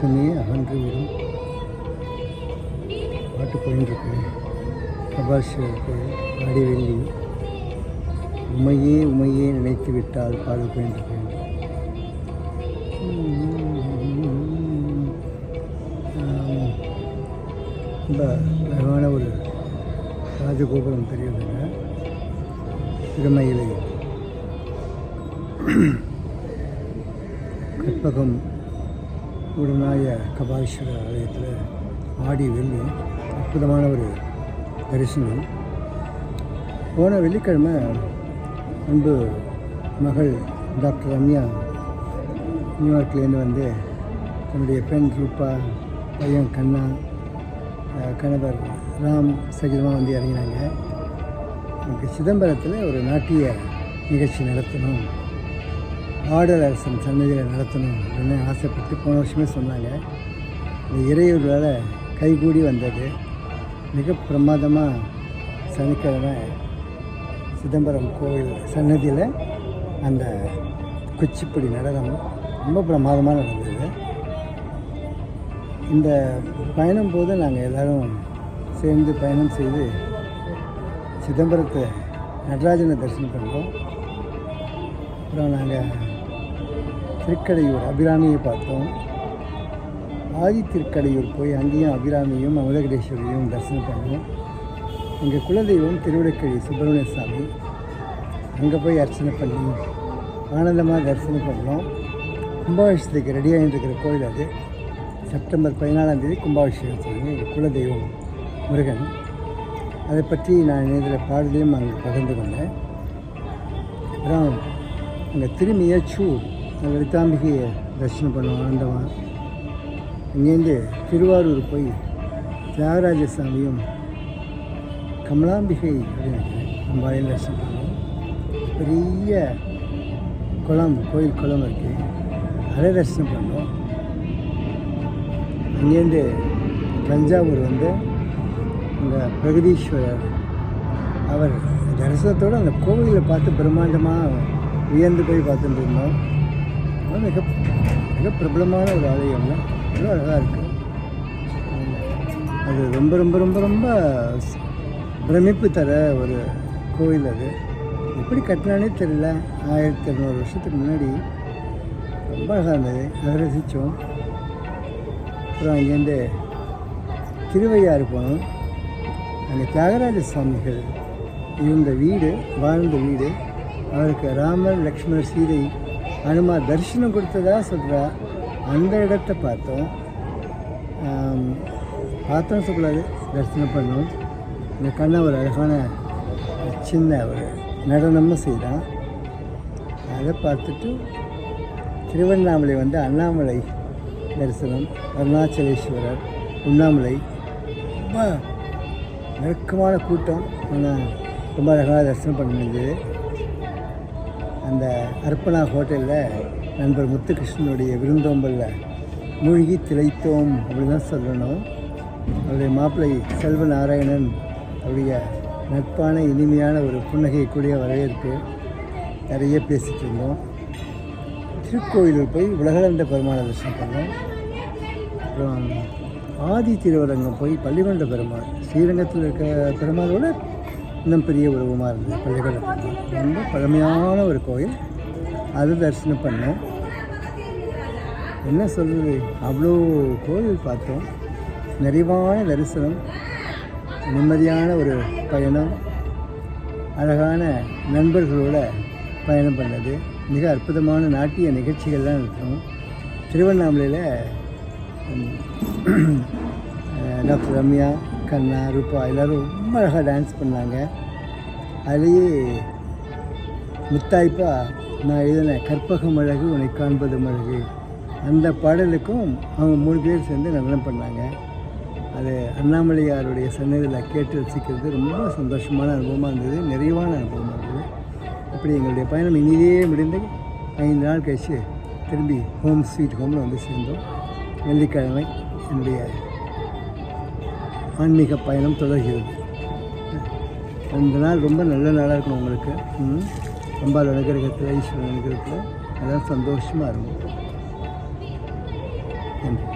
உலகமே அகன்றுவிடும் பாட்டு போயின்ட்டுருக்கு. கபாலீஸ்வரர் கோயில் ஆடிவெள்ளி. உமையே உமையே நினைத்து விட்டால் பாடல் போயின்ட்டுருக்கு. ரொம்ப அழகான ஒரு ராஜகோபுரம் தெரியுதுங்க. திருமயிலை கற்பகம் உடனாய கபாலீஸ்வரர் ஆலயத்தில் ஆடி வெள்ளி அற்புதமான ஒரு தரிசனம். போன வெள்ளிக்கிழமை அன்பு மகள் டாக்டர் ரம்யா நியூயார்க்லேருந்து வந்து தன்னுடைய பெண் ரூபா, பையன் கண்ணா, கணவர் ராம் சகிதமாக வந்து இறங்கினாங்க. எனக்கு சிதம்பரத்தில் ஒரு நாட்டிய நிகழ்ச்சி நடத்தணும், ஆடல் அரசன் சன்னதியில் நடத்தணும் அப்படின்னு ஆசைப்பட்டு போன வருஷமே சொன்னாங்க. இந்த இறையூரால் கைகூடி வந்தது. மிக பிரமாதமாக சனிக்கிழமை சிதம்பரம் கோவில் சன்னதியில் அந்த குச்சிப்புடி நடனம் ரொம்ப பிரமாதமாக நடந்தது. இந்த பயணம் போது நாங்கள் எல்லோரும் சேர்ந்து பயணம் செய்து சிதம்பரத்தை நடராஜனை தரிசனம் பண்ணுறோம். அப்புறம் நாங்கள் திருக்கடையூர் அபிராமியை பார்த்தோம். ஆதி திருக்கடையூர் போய் அங்கேயும் அபிராமியும் அமுதகடேஸ்வரியும் தரிசனம் பண்ணோம். எங்கள் குலதெய்வம் திருவிடக்கழி சுப்பிரமணிய சாமி, அங்கே போய் அர்ச்சனை பண்ணி ஆனந்தமாக தரிசனம் பண்ணோம். கும்பாபிஷேகத்துக்கு ரெடி ஆகிட்டு இருக்கிற கோயில் அது. செப்டம்பர் 14 கும்பாபிஷேகம் சொல்லி எங்கள் குலதெய்வம் முருகன். அதை பற்றி நான் இதில் பாடலையும் அங்கே பகிர்ந்து கொண்டேன். அப்புறம் அங்கே திருமியச்சூர் லலிதாம்பிகையை தரிசனம் பண்ணோம் ஆனந்தமாக. இங்கேருந்து திருவாரூர் போய் தியாகராஜ சாமியும் கமலாம்பிகை அம்பாளையும் தரிசனம் பண்ணோம். பெரிய குளம், கோயில் குளம் இருக்குது, அதை தரிசனம் பண்ணோம். அங்கேருந்து தஞ்சாவூர் வந்து அங்கே பிரகதீஸ்வரர் அவர் தரிசனத்தோடு அந்த கோவிலை பார்த்து பிரம்மாண்டமாக உயர்ந்து போய் பார்த்துட்டு இருந்தோம். மிக மிக பிரபலமான ஒரு ஆலயம், ரொம்ப அழகாக இருக்குது. அது ரொம்ப ரொம்ப ரொம்ப ரொம்ப பிரமிப்பு தர ஒரு கோவில். அது எப்படி கட்டினானே தெரியல. 1200 வருஷத்துக்கு முன்னாடி ரொம்ப அழகாக இருந்தது. அதை ரசித்தோம். அப்புறம் அங்கேருந்து திருவையாறு போனோம். அங்கே தியாகராஜ சுவாமிகள் இருந்த வீடு, வாழ்ந்த வீடு, அவருக்கு ராமர், லக்ஷ்மணர், சீதை, அனுமார் தரிசனம் கொடுத்ததா சொல்கிறா. அந்த இடத்த பார்த்தோம். பார்த்தோம் சொல்லக்கூடாது, தரிசனம் பண்ணோம். இந்த கண்ணை ஒரு அழகான சின்ன ஒரு நடனமும் செய்தான். அதை பார்த்துட்டு திருவண்ணாமலை வந்து அண்ணாமலை தரிசனம், அருணாச்சலேஸ்வரர், உண்ணாமலை. ரொம்ப நெருக்கமான கூட்டம், ஆனால் ரொம்ப அழகாக தரிசனம் பண்ண முடிஞ்சது. அந்த அர்ப்பணா ஹோட்டலில் நண்பர் முத்துகிருஷ்ணனுடைய விருந்தோம்பலில் மூழ்கி திளைத்தோம் அப்படி தான் சொல்லணும். அவருடைய மாப்பிள்ளை செல்வ நாராயணன் அவருடைய நட்பான இனிமையான ஒரு புன்னகைக்கூடிய வரவேற்பு. நிறைய பேசிகிட்டு இருந்தோம். திருக்கோயிலூர் போய் உலகளந்த பெருமாளை தரிசனம் பண்ணோம். அப்புறம் ஆதி திருவரங்கம் போய் பள்ளிகொண்ட பெருமாள், ஸ்ரீரங்கத்தில் இருக்க பெருமாளோட இன்னும் பெரிய உருவமாக இருந்தது பள்ளிகொண்ட பெருமாள். ரொம்ப பழமையான ஒரு கோயில், அது தரிசனம் பண்ணோம். என்ன சொல்கிறது, அவ்வளோ கோயில் பார்த்தோம். நிறைவான தரிசனம், நிம்மதியான ஒரு பயணம், அழகான நண்பர்களோட பயணம் பண்ணது. மிக அற்புதமான நாட்டிய நிகழ்ச்சிகள்லாம் இருக்கும். திருவண்ணாமலையில் டாக்டர் ரம்யா, கண்ணா, ரூபா எல்லோரும் ரொம்ப அழகாக டான்ஸ் பண்ணாங்க. அதுலேயே முத்தாய்ப்பாக நான் எழுதின கற்பகம் அழகு உன்னை காண்பதும் அழகு, அந்த பாடலுக்கும் அவங்க 3 பேர் சேர்ந்து நடனம் பண்ணாங்க. அது அண்ணாமலையாருடைய சன்னதியில் கேட்டு ரசிக்கிறது ரொம்ப சந்தோஷமான அனுபவமாக இருந்தது, நிறைவான அனுபவமாக இருந்தது. அப்படி எங்களுடைய பயணம் இனிதே முடிந்து 5 நாள் கழிச்சு திரும்பி ஹோம் ஸ்வீட் ஹோமில் வந்து சேர்ந்தோம். வெள்ளிக்கிழமை என்னுடைய ஆன்மீக பயணம் தொடர்கிறது. 2 நாள் ரொம்ப நல்ல நாளாக இருக்கணும் உங்களுக்கு. அம்பாள் அனுகிரகத்தில், ஈஸ்வரன் அனுகிரகத்தில் எல்லாம் சந்தோஷமாக இருக்கும். நன்றி.